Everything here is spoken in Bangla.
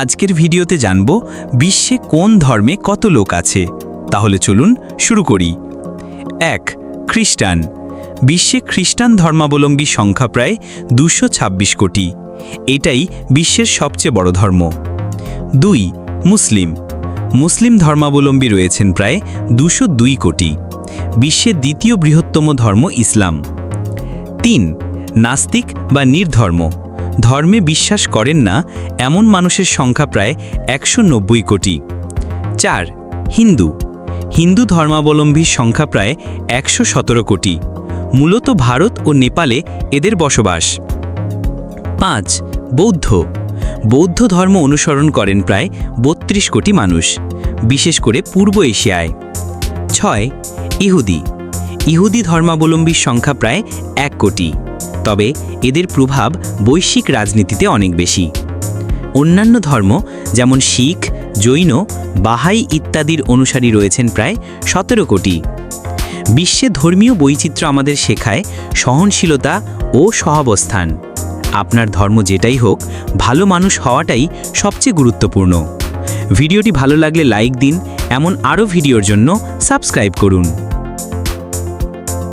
আজকের ভিডিওতে জানব বিশ্বে কোন ধর্মে কত লোক আছে। তাহলে চলুন শুরু করি। 1. খ্রিস্টান। বিশ্বে খ্রিস্টান ধর্মাবলম্বী সংখ্যা প্রায় 226 কোটি। এটাই বিশ্বের সবচেয়ে বড় ধর্ম। 2. মুসলিম। মুসলিম ধর্মাবলম্বী রয়েছেন প্রায় 202 কোটি। বিশ্বের দ্বিতীয় বৃহত্তম ধর্ম ইসলাম। 3. নাস্তিক বা নির্ধর্ম। ধর্মে বিশ্বাস করেন না এমন মানুষের সংখ্যা প্রায় 190 কোটি। 4. হিন্দু। হিন্দু ধর্মাবলম্বীর সংখ্যা প্রায় 117 কোটি। মূলত ভারত ও নেপালে এদের বসবাস। 5. বৌদ্ধ। বৌদ্ধ ধর্ম অনুসরণ করেন প্রায় 32 কোটি মানুষ, বিশেষ করে পূর্ব এশিয়ায়। 6. ইহুদি। ইহুদি ধর্মাবলম্বীর সংখ্যা প্রায় 1 কোটি, তবে এদের প্রভাব বৈশ্বিক রাজনীতিতে অনেক বেশি। অন্যান্য ধর্ম যেমন শিখ, জৈন, বাহাই ইত্যাদির অনুসারী রয়েছেন প্রায় 17 কোটি। বিশ্বে ধর্মীয় বৈচিত্র্য আমাদের শেখায় সহনশীলতা ও সহাবস্থান। আপনার ধর্ম যেটাই হোক, ভালো মানুষ হওয়াটাই সবচেয়ে গুরুত্বপূর্ণ। ভিডিওটি ভালো লাগলে লাইক দিন, এমন আরও ভিডিওর জন্য সাবস্ক্রাইব করুন।